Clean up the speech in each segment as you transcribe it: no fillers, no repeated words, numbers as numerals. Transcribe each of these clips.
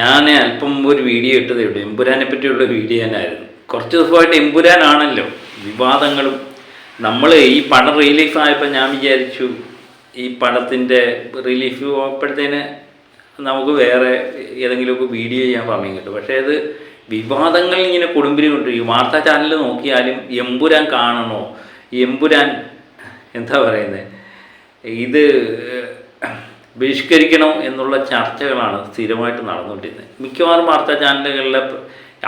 ഞാൻ അല്പം ഒരു വീഡിയോ ഇട്ടതേ ഉള്ളൂ. എമ്പുരാനെ പറ്റിയുള്ള വീഡിയോ തന്നെയായിരുന്നു. കുറച്ച് ദിവസമായിട്ട് എമ്പുരാനാണല്ലോ വിവാദങ്ങളും. നമ്മൾ ഈ പടം റിലീഫ് ആയപ്പോൾ ഞാൻ വിചാരിച്ചു ഈ പടത്തിൻ്റെ റിലീഫ് ആയപ്പോഴത്തേന് നമുക്ക് വേറെ ഏതെങ്കിലുമൊക്കെ വീഡിയോ ചെയ്യാൻ സമയം കിട്ടും. പക്ഷേ അത് വിവാദങ്ങൾ ഇങ്ങനെ കൊടുമ്പിരി കൊണ്ടിരിക്കും. വാർത്താ ചാനൽ നോക്കിയാലും എമ്പുരാൻ കാണണോ, എമ്പുരാൻ എന്താ പറയുന്നത്, ഇത് ബഹിഷ്കരിക്കണോ എന്നുള്ള ചർച്ചകളാണ് സ്ഥിരമായിട്ട് നടന്നുകൊണ്ടിരുന്നത്. മിക്കവാറും വാർത്താ ചാനലുകളിലെ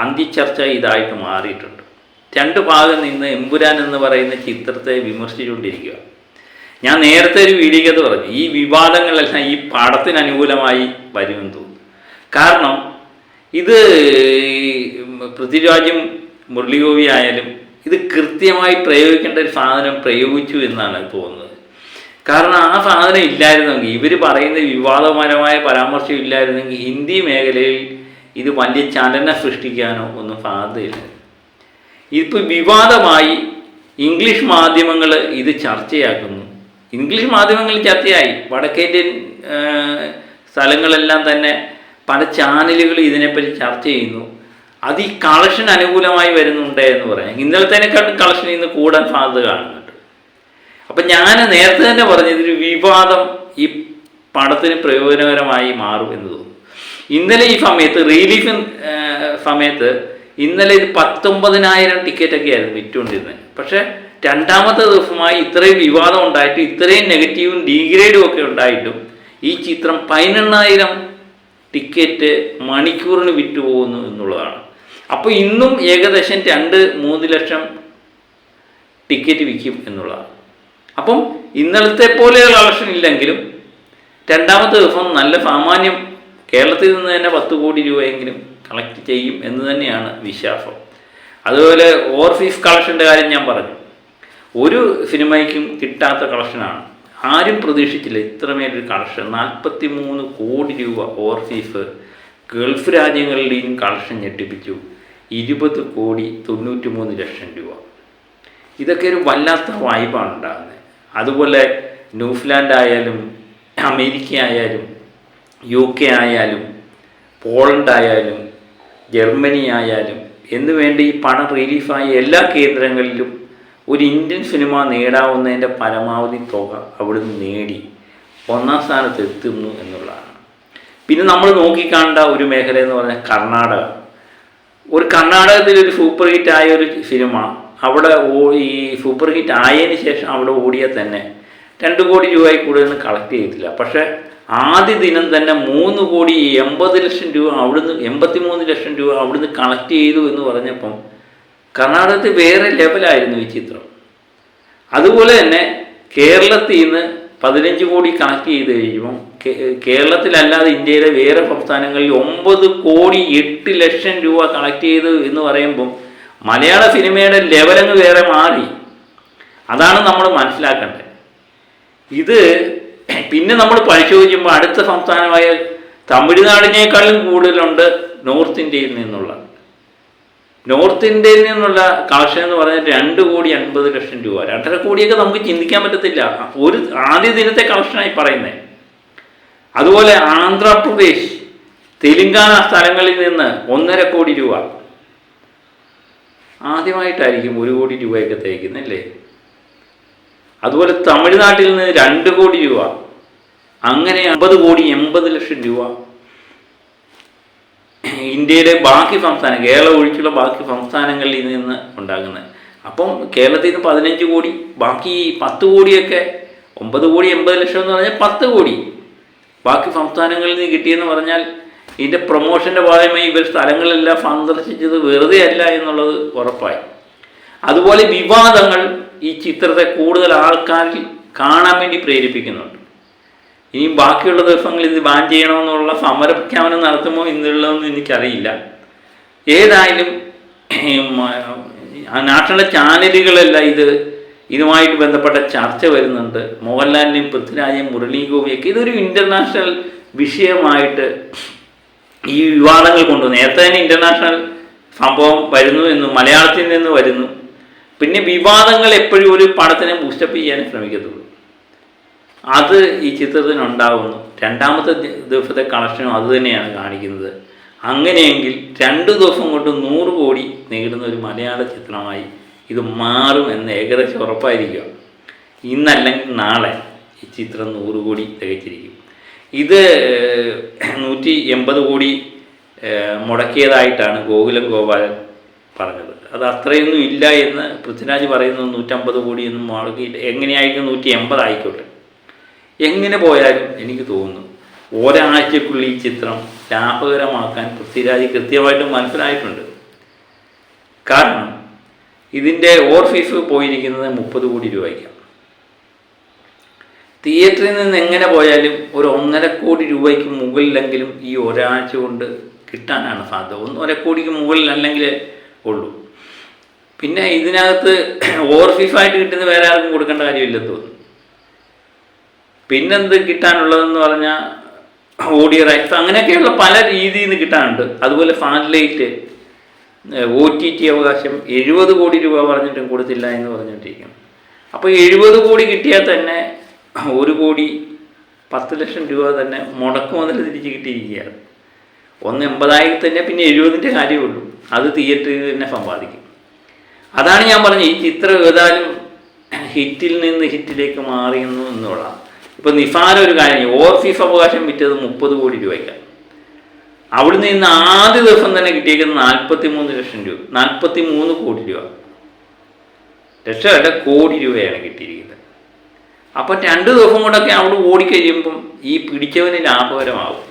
അന്തിച്ചർച്ച ഇതായിട്ട് മാറിയിട്ടുണ്ട്. രണ്ട് ഭാഗം നിന്ന് എമ്പുരാൻ എന്ന് പറയുന്ന ചിത്രത്തെ വിമർശിച്ചുകൊണ്ടിരിക്കുക. ഞാൻ നേരത്തെ ഒരു വീഡിയോക്കകത്ത് പറഞ്ഞു ഈ വിവാദങ്ങളെല്ലാം ഈ പടത്തിന് അനുകൂലമായി വരുമെന്ന് തോന്നുന്നു. കാരണം ഇത് പൃഥ്വിരാജും മുരളീഗോപി ആയാലും ഇത് കൃത്യമായി പ്രയോഗിക്കേണ്ട ഒരു സാധനം പ്രയോഗിച്ചു എന്നാണ് തോന്നുന്നത്. കാരണം ആ സാധനം ഇല്ലായിരുന്നെങ്കിൽ, ഇവർ പറയുന്ന വിവാദപരമായ പരാമർശം ഇല്ലായിരുന്നെങ്കിൽ ഹിന്ദി മേഖലയിൽ ഇത് വലിയ ചലനം സൃഷ്ടിക്കാനോ ഒന്നും സാധ്യതയില്ല. ഇപ്പോൾ വിവാദമായി ഇംഗ്ലീഷ് മാധ്യമങ്ങൾ ഇത് ചർച്ചയാക്കുന്നു. ഇംഗ്ലീഷ് മാധ്യമങ്ങളിൽ ചർച്ചയായി, വടക്കേന്ത്യൻ സ്ഥലങ്ങളെല്ലാം തന്നെ പല ചാനലുകൾ ഇതിനെപ്പറ്റി ചർച്ച ചെയ്യുന്നു. അത് ഈ കളക്ഷൻ അനുകൂലമായി വരുന്നുണ്ട് എന്ന് പറയാം. ഇന്നലത്തേനെക്കാട്ടും കളക്ഷൻ ഇന്ന് കൂടാൻ സാധ്യത കാണുന്നുണ്ട്. അപ്പം ഞാൻ നേരത്തെ തന്നെ പറഞ്ഞു ഇതൊരു വിവാദം ഈ പടത്തിന് പ്രയോജനകരമായി മാറും എന്ന് തോന്നുന്നു. ഇന്നലെ ഈ സമയത്ത് റിലീഫ് സമയത്ത് ഇന്നലെ ഇത് 19,000 ടിക്കറ്റൊക്കെ ആയിരുന്നു വിറ്റുകൊണ്ടിരുന്നത്. പക്ഷേ രണ്ടാമത്തെ ദിവസമായി ഇത്രയും വിവാദം ഉണ്ടായിട്ടും ഇത്രയും നെഗറ്റീവും ഡീഗ്രേഡും ഒക്കെ ഉണ്ടായിട്ടും ഈ ചിത്രം 18,000 ടിക്കറ്റ് മണിക്കൂറിന് വിറ്റുപോകുന്നു എന്നുള്ളതാണ്. അപ്പോൾ ഇന്നും ഏകദേശം 2-3 ലക്ഷം ടിക്കറ്റ് വിൽക്കും എന്നുള്ളതാണ്. അപ്പം ഇന്നലത്തെ പോലെയുള്ള കളക്ഷൻ ഇല്ലെങ്കിലും രണ്ടാമത്തെ ദിവസം നല്ല സാമാന്യം കേരളത്തിൽ നിന്ന് തന്നെ 10 കോടി രൂപയെങ്കിലും കളക്ട് ചെയ്യും എന്ന് തന്നെയാണ് വിശ്വാസം. അതുപോലെ ഓവർസീസ് കളക്ഷൻ്റെ കാര്യം ഞാൻ പറഞ്ഞു. ഒരു സിനിമയ്ക്കും കിട്ടാത്ത കളക്ഷനാണ്. ആരും പ്രതീക്ഷിച്ചില്ല ഇത്രമേലൊരു കളക്ഷൻ. 43 കോടി രൂപ ഓവർസീസ്. ഗൾഫ് രാജ്യങ്ങളുടെയും കളക്ഷൻ ഞെട്ടിപ്പിച്ചു. 20,93,00,000 രൂപ. ഇതൊക്കെ ഒരു വല്ലാത്ത വൈബാണ് ഉണ്ടാകുന്നത്. അതുപോലെ ന്യൂസിലാൻഡ് ആയാലും അമേരിക്ക ആയാലും UK ആയാലും പോളണ്ട് ആയാലും ജർമ്മനി ആയാലും എന്ന് വേണ്ടി ഈ പണം റിലീഫായ എല്ലാ കേന്ദ്രങ്ങളിലും ഒരു ഇന്ത്യൻ സിനിമ നേടാവുന്നതിൻ്റെ പരമാവധി തുക അവിടുന്ന് നേടി 1ാം സ്ഥാനത്ത് എത്തുന്നു എന്നുള്ളതാണ്. പിന്നെ നമ്മൾ നോക്കിക്കാണ്ട ഒരു മേഖല എന്ന് പറഞ്ഞാൽ കർണാടക. കർണാടകത്തിലൊരു സൂപ്പർ ഹിറ്റ് ആയ ഒരു സിനിമ അവിടെ ഈ സൂപ്പർ ഹിറ്റ് ആയതിന് ശേഷം അവിടെ ഓടിയാൽ തന്നെ 2 കോടി രൂപയിൽ കൂടുതൽ കളക്ട് ചെയ്തിട്ടില്ല. പക്ഷേ ആദ്യ ദിനം തന്നെ 3,80,00,000 രൂപ അവിടുന്ന് 83 ലക്ഷം രൂപ അവിടുന്ന് കളക്ട് ചെയ്തു എന്ന് പറഞ്ഞപ്പം കർണാടകത്തിൽ വേറെ ലെവലായിരുന്നു ഈ ചിത്രം. അതുപോലെ തന്നെ കേരളത്തിൽ നിന്ന് 15 കോടി കളക്ട് ചെയ്ത് കഴിയുമ്പം കേരളത്തിലല്ലാതെ ഇന്ത്യയിലെ വേറെ സംസ്ഥാനങ്ങളിൽ 9,08,00,000 രൂപ കളക്ട് ചെയ്തു എന്ന് പറയുമ്പം മലയാള സിനിമയുടെ ലെവലങ്ങ് വേറെ മാറി. അതാണ് നമ്മൾ മനസ്സിലാക്കേണ്ടത്. ഇത് പിന്നെ നമ്മൾ പരിശോധിക്കുമ്പോൾ അടുത്ത സംസ്ഥാനമായ തമിഴ്നാടിനേക്കാളും കൂടുതലുണ്ട് നോർത്ത് ഇന്ത്യയിൽ നിന്നുള്ള കളക്ഷൻ എന്ന് പറഞ്ഞാൽ 2,80,00,000 രൂപ. 2.5 കോടിയൊക്കെ നമുക്ക് ചിന്തിക്കാൻ പറ്റത്തില്ല ഒരു ആദ്യ ദിനത്തെ കളക്ഷനായി പറയുന്നത്. അതുപോലെ ആന്ധ്രാപ്രദേശ്, തെലുങ്കാന സ്ഥലങ്ങളിൽ നിന്ന് 1.5 കോടി രൂപ. ആദ്യമായിട്ടായിരിക്കും 1 കോടി രൂപയൊക്കെ തയ്ക്കുന്നല്ലേ. അതുപോലെ തമിഴ്നാട്ടിൽ നിന്ന് 2 കോടി രൂപ. അങ്ങനെ 50,80,00,000 രൂപ ഇന്ത്യയിലെ ബാക്കി സംസ്ഥാനം, കേരളം ഒഴിച്ചുള്ള ബാക്കി സംസ്ഥാനങ്ങളിൽ നിന്ന് ഉണ്ടാകുന്നത്. അപ്പം കേരളത്തിൽ നിന്ന് 15 കോടി, ബാക്കി 10 കോടിയൊക്കെ 9,80,00,000 എന്ന് പറഞ്ഞാൽ 10 കോടി ബാക്കി സംസ്ഥാനങ്ങളിൽ നിന്ന് കിട്ടിയെന്ന് പറഞ്ഞാൽ ഇതിൻ്റെ പ്രൊമോഷൻ്റെ ഭാഗമായി ഇവർ സ്ഥലങ്ങളെല്ലാം സന്ദർശിച്ചത് വെറുതെ അല്ല എന്നുള്ളത് ഉറപ്പായി. അതുപോലെ വിവാദങ്ങൾ ഈ ചിത്രത്തെ കൂടുതൽ ആൾക്കാരിൽ കാണാൻ വേണ്ടി പ്രേരിപ്പിക്കുന്നുണ്ട്. ഇനി ബാക്കിയുള്ള ദിവസങ്ങളിൽ ഇത് ബാൻ ചെയ്യണമെന്നുള്ള സമരപ്രഖ്യാപനം നടത്തുമോ എന്നുള്ളതൊന്നും എനിക്കറിയില്ല. ഏതായാലും നാഷണൽ ചാനലുകളെല്ലാം ഇതുമായിട്ട് ബന്ധപ്പെട്ട ചർച്ച വരുന്നുണ്ട്. മോഹൻലാലിനെയും പൃഥ്വിരാജയും മുരളീഗോപിയൊക്കെ ഇതൊരു ഇൻ്റർനാഷണൽ വിഷയമായിട്ട് ഈ വിവാദങ്ങൾ കൊണ്ടുവന്നു. നേരത്തെ തന്നെ ഇൻ്റർനാഷണൽ സംഭവം വരുന്നു എന്നും മലയാളത്തിൽ നിന്ന് വരുന്നു. പിന്നെ വിവാദങ്ങൾ എപ്പോഴും ഒരു പടത്തിനെ ബൂസ്റ്റപ്പ് ചെയ്യാൻ ശ്രമിക്കത്തുള്ളൂ. അത് ഈ ചിത്രത്തിനുണ്ടാകുന്നു. രണ്ടാമത്തെ ദിവസത്തെ കളക്ഷനും അതുതന്നെയാണ് കാണിക്കുന്നത്. അങ്ങനെയെങ്കിൽ 2 ദിവസം കൊണ്ട് 100 കോടി നേടുന്ന ഒരു മലയാള ചിത്രമായി ഇത് മാറും എന്ന് ഏകദേശം ഉറപ്പായിരിക്കുക. ഇന്നല്ലെങ്കിൽ നാളെ ഈ ചിത്രം 100 കോടി തികച്ചിരിക്കും. ഇത് 180 കോടി മുടക്കിയതായിട്ടാണ് ഗോകുലം ഗോപാലൻ പറഞ്ഞത്. അത് അത്രയൊന്നും ഇല്ല എന്ന് പൃഥ്വിരാജ് പറയുന്നത് 150 കോടിയൊന്നും മുടക്കിയിട്ട് എങ്ങനെയായിരിക്കും 180 ആയിക്കോട്ടെ. എങ്ങനെ പോയാലും എനിക്ക് തോന്നുന്നു ഒരാഴ്ചക്കുള്ളിൽ ഈ ചിത്രം ലാഭകരമാക്കാൻ പൃഥ്വിരാജ് കൃത്യമായിട്ടും മനസ്സിലായിട്ടുണ്ട്. കാരണം ഇതിൻ്റെ ഓർഫീസ് പോയിരിക്കുന്നത് 30 കോടി രൂപയ്ക്കാണ്. തിയേറ്ററിൽ നിന്ന് എങ്ങനെ പോയാലും ഒരു 1.5 കോടി രൂപയ്ക്ക് മുകളിലെങ്കിലും ഈ ഒരാഴ്ച കൊണ്ട് കിട്ടാനാണ് സാധ്യത. 1.5 കോടിക്ക് മുകളിൽ അല്ലെങ്കിൽ ഉള്ളൂ. പിന്നെ ഇതിനകത്ത് ഓവർഫീസായിട്ട് കിട്ടുന്ന വേറെ ആർക്കും കൊടുക്കേണ്ട കാര്യമില്ലെന്ന് തോന്നുന്നു. പിന്നെന്ത് കിട്ടാനുള്ളതെന്ന് പറഞ്ഞാൽ ഓഡിയോ റൈറ്റ്സ് അങ്ങനെയൊക്കെയുള്ള പല രീതിയിൽ നിന്ന് കിട്ടാനുണ്ട്. അതുപോലെ സാറ്റലൈറ്റ് OTT അവകാശം 70 കോടി രൂപ പറഞ്ഞിട്ടും കൊടുത്തില്ല എന്ന് പറഞ്ഞിട്ടിരിക്കുന്നു. അപ്പോൾ 70 കോടി കിട്ടിയാൽ തന്നെ 1 കോടി 10 ലക്ഷം രൂപ തന്നെ മുടക്ക് മുതൽ തിരിച്ച് കിട്ടിയിരിക്കുകയാണ്. 180 തന്നെ പിന്നെ 70ൻ്റെ കാര്യമുള്ളൂ. അത് തിയേറ്ററിൽ തന്നെ സമ്പാദിക്കും. അതാണ് ഞാൻ പറഞ്ഞത്, ഈ ചിത്രം ഏതായാലും ഹിറ്റിൽ നിന്ന് ഹിറ്റിലേക്ക് മാറിയെന്നു എന്നുള്ള. ഇപ്പോൾ നിസാര ഒരു കാര്യം, ഓവർസീസ് അവകാശം വിറ്റത് 30 കോടി രൂപയ്ക്കാണ്. അവിടുന്ന് ഇന്ന് ആദ്യ ദിവസം തന്നെ കിട്ടിയിരിക്കുന്നത് 43 ലക്ഷം രൂപ, 43 കോടി രൂപ. ലക്ഷമല്ല, കോടി രൂപയാണ് കിട്ടിയിരിക്കുന്നത്. അപ്പം 2 ദിവസം കൊണ്ടൊക്കെ അവിടെ ഓടിക്കഴിയുമ്പം ഈ പിടിച്ചവന് ലാഭകരമാകും.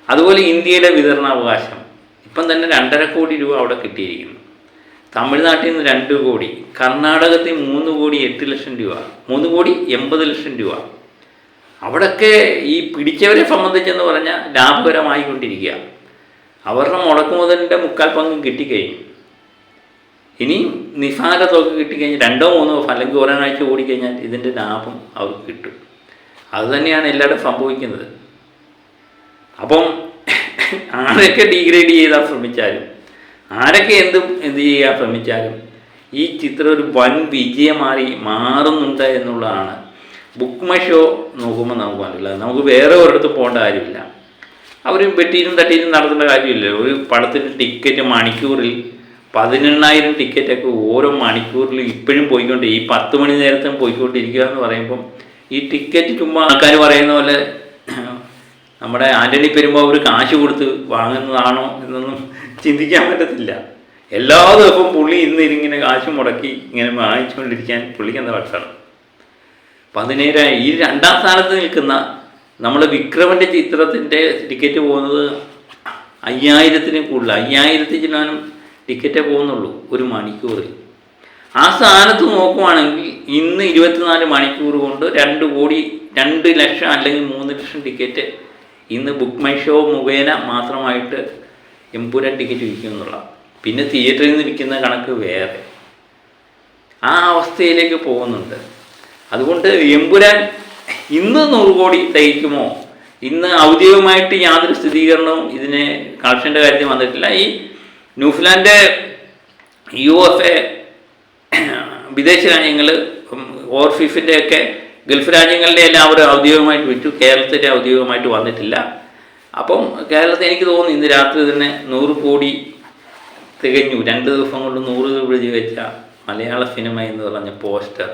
അതുപോലെ ഇന്ത്യയിലെ വിതരണാവകാശം ഇപ്പം തന്നെ 2.5 കോടി രൂപ അവിടെ കിട്ടിയിരിക്കുന്നു. തമിഴ്നാട്ടിൽ നിന്ന് 2 കോടി, കർണാടകത്തിൽ 3 കോടി 8 ലക്ഷം രൂപ, 3 കോടി 80 ലക്ഷം രൂപ. അവിടെയൊക്കെ ഈ പിടിച്ചവരെ സംബന്ധിച്ചെന്ന് പറഞ്ഞാൽ ലാഭകരമായിക്കൊണ്ടിരിക്കുക. അവരുടെ മുടക്കുമുതലിൻ്റെ 3/4 പങ്കും കിട്ടിക്കഴിഞ്ഞു. ഇനിയും നിസാര തുക കിട്ടിക്കഴിഞ്ഞാൽ 2 3 അല്ലെങ്കിൽ ഒരാഴ്ച ഓടിക്കഴിഞ്ഞാൽ ഇതിൻ്റെ ലാഭം അവർക്ക് കിട്ടും. അതുതന്നെയാണ് എല്ലായിടും സംഭവിക്കുന്നത്. അപ്പം ആരൊക്കെ ഡീഗ്രേഡ് ചെയ്താൽ ശ്രമിച്ചാലും, ആരൊക്കെ എന്ത് ചെയ്യാൻ ശ്രമിച്ചാലും ഈ ചിത്രം ഒരു വൻ വിജയമായി മാറുന്നുണ്ട് എന്നുള്ളതാണ്. ബുക്ക് മൈ ഷോ നോക്കുമ്പോൾ നമുക്ക് മനസ്സിലാകും. നമുക്ക് വേറെ ഒരിടത്ത് പോകേണ്ട കാര്യമില്ല. അവർ വെട്ടിയിലും തട്ടിയിലും നടത്തേണ്ട കാര്യമില്ല. ഒരു പടത്തിൻ്റെ ടിക്കറ്റ് മണിക്കൂറിൽ 18,000 ടിക്കറ്റൊക്കെ ഓരോ മണിക്കൂറിൽ ഇപ്പോഴും പോയിക്കൊണ്ട് ഈ 10 മണി നേരത്തും പോയിക്കൊണ്ടിരിക്കുക എന്ന് പറയുമ്പം ഈ ടിക്കറ്റ് ചുമ്മാ ആൾക്കാർ പറയുന്ന പോലെ നമ്മുടെ ആൻ്റണി പെരുമ്പാവൂർ കാശ് കൊടുത്ത് വാങ്ങുന്നതാണോ എന്നൊന്നും ചിന്തിക്കാൻ പറ്റത്തില്ല. എല്ലാ ദിവസവും പുള്ളി ഇന്നിങ്ങനെ കാശ് മുടക്കി ഇങ്ങനെ വാങ്ങിച്ചുകൊണ്ടിരിക്കാൻ പുള്ളിക്ക് എന്താ പക്ഷമാണ്. 17,000 ഈ 2ാം സ്ഥാനത്ത് നിൽക്കുന്ന നമ്മൾ വിക്രമൻ്റെ ചിത്രത്തിൻ്റെ ടിക്കറ്റ് പോകുന്നത് 5,000-ന് കൂടുതൽ, 5,000 ചില്ലാനും ടിക്കറ്റേ പോകുന്നുള്ളൂ ഒരു മണിക്കൂറിൽ. ആ സ്ഥാനത്ത് നോക്കുവാണെങ്കിൽ ഇന്ന് 24 മണിക്കൂർ കൊണ്ട് 2 കോടി 2 ലക്ഷം അല്ലെങ്കിൽ 3 ലക്ഷം ടിക്കറ്റ് ഇന്ന് ബുക്ക് മൈ ഷോ മുഖേന മാത്രമായിട്ട് എമ്പുരാൻ ടിക്കറ്റ് വിൽക്കും എന്നുള്ള. പിന്നെ തിയേറ്ററിൽ നിന്ന് വിൽക്കുന്ന കണക്ക് വേറെ. ആ അവസ്ഥയിലേക്ക് പോകുന്നുണ്ട്. അതുകൊണ്ട് എമ്പുരാൻ ഇന്ന് 100 കോടി തികയ്ക്കുമോ? ഇന്ന് ഔദ്യോഗികമായിട്ട് യാതൊരു സ്ഥിരീകരണവും ഇതിനെ കളക്ഷൻ്റെ കാര്യത്തിൽ വന്നിട്ടില്ല. ഈ ന്യൂസിലാൻഡ്, USA, വിദേശ രാജ്യങ്ങൾ, ഓവർഫീസിൻ്റെയൊക്കെ ഗൾഫ് രാജ്യങ്ങളുടെ എല്ലാം അവർ ഔദ്യോഗികമായിട്ട് വിറ്റു. കേരളത്തിൻ്റെ ഔദ്യോഗികമായിട്ട് വന്നിട്ടില്ല. അപ്പം കേരളത്തിൽ എനിക്ക് തോന്നുന്നു ഇന്ന് രാത്രി തന്നെ 100 കോടി തികഞ്ഞു. 2 ദിവസം കൊണ്ട് 100 കോടി വെച്ച മലയാള സിനിമ എന്ന് പറഞ്ഞ പോസ്റ്റർ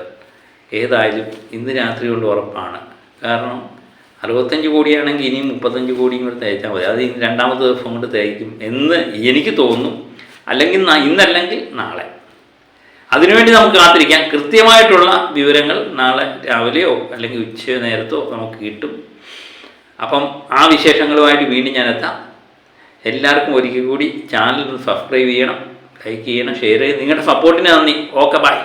ഏതായാലും ഇന്ന് രാത്രി കൊണ്ട് ഉറപ്പാണ്. കാരണം 65 കോടിയാണെങ്കിൽ ഇനിയും 35 കോടിയും കൂടെ തയ്ച്ചാൽ മതി. അത് ഇനി 2ാമത്തെ ദിവസം കൊണ്ട് തയ്ക്കും എന്ന് എനിക്ക് തോന്നുന്നു. അല്ലെങ്കിൽ ഇന്നല്ലെങ്കിൽ നാളെ. അതിനുവേണ്ടി നമുക്ക് കാത്തിരിക്കാം. കൃത്യമായിട്ടുള്ള വിവരങ്ങൾ നാളെ രാവിലെയോ അല്ലെങ്കിൽ ഉച്ച നേരത്തോ നമുക്ക് കിട്ടും. അപ്പം ആ വിശേഷങ്ങളുമായിട്ട് വീണ്ടും ഞാൻ എത്താം. എല്ലാവർക്കും ഒരിക്കൽ കൂടി ചാനൽ സബ്സ്ക്രൈബ് ചെയ്യണം, ലൈക്ക് ചെയ്യണം, ഷെയർ ചെയ്യണം. നിങ്ങളുടെ സപ്പോർട്ടിന് നന്ദി. Okay, by.